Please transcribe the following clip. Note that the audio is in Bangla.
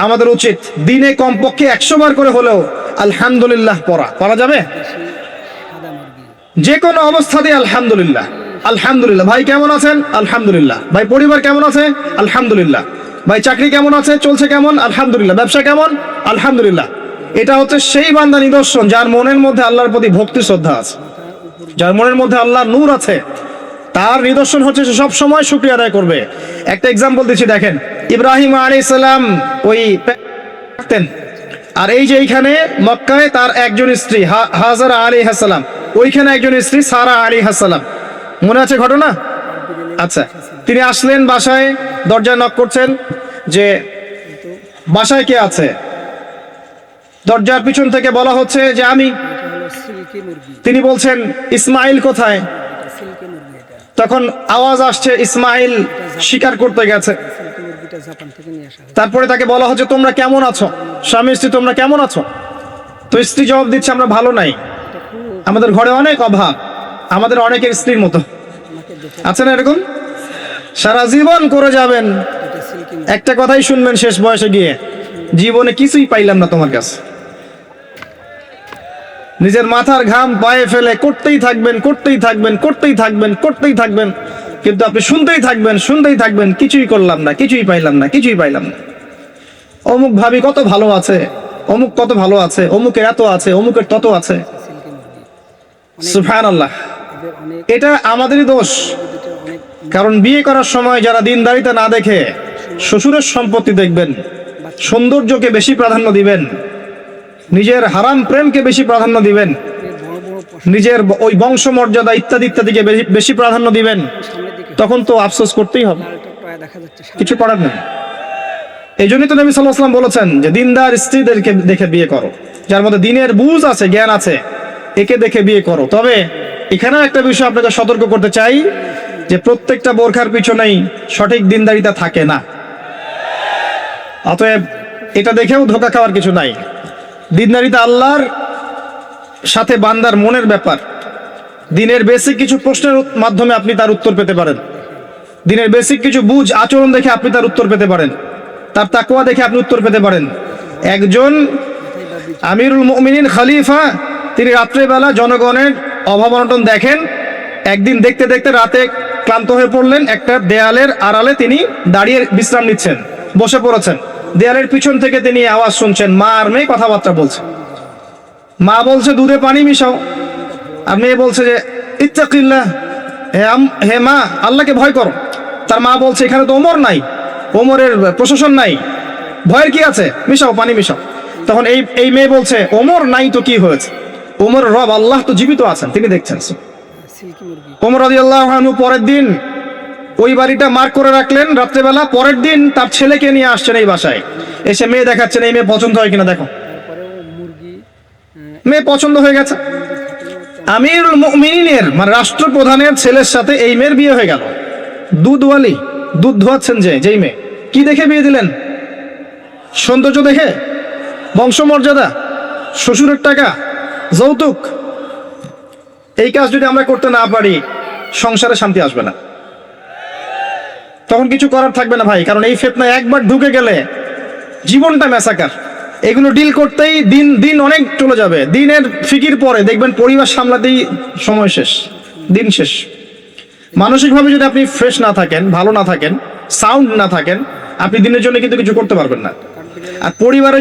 আমাদের উচিত দিনে কমপক্ষে 100 বার করে হলেও আলহামদুলিল্লাহ পড়া যাবে। যে কোনো অবস্থাতে আলহামদুলিল্লাহ আলহামদুলিল্লাহ। ভাই কেমন আছেন? আলহামদুলিল্লাহ। ভাই পরিবার কেমন আছে? আলহামদুলিল্লাহ। ভাই চাকরি কেমন আছে, চলছে কেমন? আলহামদুলিল্লাহ। ব্যবসা কেমন? আলহামদুলিল্লাহ। এটা হচ্ছে সেই বান্দা নিদর্শন যার মনের মধ্যে আল্লাহর প্রতি ভক্তি শ্রদ্ধা আছে, যার মনের মধ্যে আল্লাহর নূর আছে। তার নিদর্শন হচ্ছে সে সব সময় শুকরিয়া আদায় করবে। একটা এক্সাম্পল দিচ্ছি, দেখেন ইব্রাহিম আলাইহিস সালাম ওই থাকতেন, আর এই যে এইখানে মক্কায় তার একজন স্ত্রী হাজারা আলাইহিস সালাম, ওইখানে একজন স্ত্রী সারা আলাইহিস সালাম। মনে আছে ঘটনা? আচ্ছা, তিনি আসলেন বাসায়, দরজায় নক করছেন যে বাসায় কে আছে? দরজার পিছন থেকে বলা হচ্ছে যে আমি। তিনি বলছেন ইসমাইল কোথায়? তখন আওয়াজ আসছে ইসমাইল শিকার করতে গেছে। তারপরে তাকে বলা হচ্ছে তোমরা কেমন আছো, স্বামী স্ত্রী তোমরা কেমন আছো? তো স্ত্রী জবাব দিচ্ছে আমরা ভালো নাই, আমাদের ঘরে অনেক অভাব, আমাদের অনেকের স্ত্রীর মতো। আছে না এরকম? সারা জীবন করে যাবেন, একটা কথাই শুনবেন শেষ বয়সে গিয়ে, জীবনে কিছুই পাইলাম না তোমার কাছে। নিজের মাথার ঘাম পায়ে ফেলে করতেই থাকবেন, করতেই থাকবেন, করতেই থাকবেন, করতেই থাকবেন, কিন্তু আপনি শুনতেই থাকবেন, শুনতেই থাকবেন, কিছুই করলাম না, কিছুই পাইলাম না, কিছুই পাইলাম না। অমুক ভাবি কত ভালো আছে, অমুক কত ভালো আছে, অমুকের এত আছে, অমুকের তত আছে। সুবহানাল্লাহ। এটা আমাদেরই দোষ, কারণ বিয়ে করার সময় যারা দিনদারিতা না দেখে শ্বশুরের সম্পত্তি দেখবেন, সৌন্দর্যকে বেশি প্রাধান্য দিবেন, নিজের হারাম প্রেমকে বেশি প্রাধান্য দিবেন, নিজের ওই বংশমর্যাদা ইত্যাদি ইত্যাদিকে বেশি প্রাধান্য দিবেন, তখন তো আফসোস করতেই হবে, কিছু করার নেই। এই জন্যই তো নবী সাল্লাল্লাহু আলাইহি ওয়াসাল্লাম বলেছেন যে দিনদার স্ত্রীদেরকে দেখে বিয়ে করো, যার মধ্যে দিনের বুঝ আছে, জ্ঞান আছে, একে দেখে বিয়ে করো। তবে এখানেও একটা বিষয় আপনাকে সতর্ক করতে চাই যে প্রত্যেকটা বোরখার পিছনেই সঠিক দিনদারিতা থাকে না। অতএব এটা দেখেও ধোঁকা খাওয়ার কিছু নাই। দিনদারিতা আল্লাহর সাথে বান্দার মনের ব্যাপার। দিনের বেসিক কিছু প্রশ্নের মাধ্যমে আপনি তার উত্তর পেতে পারেন, দিনের বেসিক কিছু বুঝ আচরণ দেখে আপনি তার উত্তর পেতে পারেন, তার তাকওয়া দেখে আপনি উত্তর পেতে পারেন। একজন আমিরুল মুমিনিন খলিফা, তিনি রাত্রেবেলা জনগণের অভাব অনটন দেখেন। একদিন দেখতে দেখতে রাতে ক্লান্ত হয়ে পড়লেন, একটা দেয়ালের আড়ালে তিনি দাঁড়িয়ে বিশ্রাম নিচ্ছেন, বসে পড়েছেন। দেয়ালের পিছন থেকে তিনি আওয়াজ শুনছেন, মা আর মেয়ে কথাবার্তা বলছে। মা বলছে দুধে পানি মিশাও, আর মেয়ে বলছে যে ইত্তাকিল্লাহ, হে মা আল্লাহকে ভয় করো। তার মা বলছে এখানে তো ওমর নাই, ওমরের প্রশাসন নাই, ভয়ের কি আছে, মিশাও, পানি মিশাও। তখন এই মেয়ে বলছে ওমর নাই তো কি হয়েছে, ওমর রব আল্লাহ তো জীবিত আছেন, তিনি দেখছেন। ওমর রাদিয়াল্লাহু আনহু পরের দিন ওই বাড়িটা মার্ক করে রাখলেন রাত্রেবেলা। পরের দিন তার ছেলেকে নিয়ে আসছেন এই বাসায়, এসে মেয়ে দেখাচ্ছেন, এই মেয়ে পছন্দ হয় কিনা দেখো। মেয়ে পছন্দ হয়ে গেছে। আমিরুল মুমিনিনের মানে রাষ্ট্রপ্রধানের ছেলের সাথে এই মেয়ের বিয়ে হয়ে গেল। দুধওয়ালি, দুধ ধোয়াচ্ছেন যেই মেয়ে, কি দেখে বিয়ে দিলেন? সৌন্দর্য দেখে? বংশমর্যাদা? শ্বশুরের টাকা? যৌতুক? এই কাজ যদি আমরা করতে না পারি, সংসারে শান্তি আসবে না, তখন কিছু করার থাকবে না ভাই। কারণ এই ফিতনায় একবার ঢুকে গেলে জীবনটা ম্যাসাকার। এগুলো ডিল করতেই দিন অনেক চলে যাবে। দিনের ফিকির পরে দেখবেন পরিবার সামলাতেই সময় শেষ, দিন শেষ। মানসিকভাবে যদি আপনি ফ্রেশ না থাকেন, ভালো না থাকেন, সাউন্ড না থাকেন, আপনি দিনের জন্য কিন্তু কিছু করতে পারবেন না। আর পরিবারের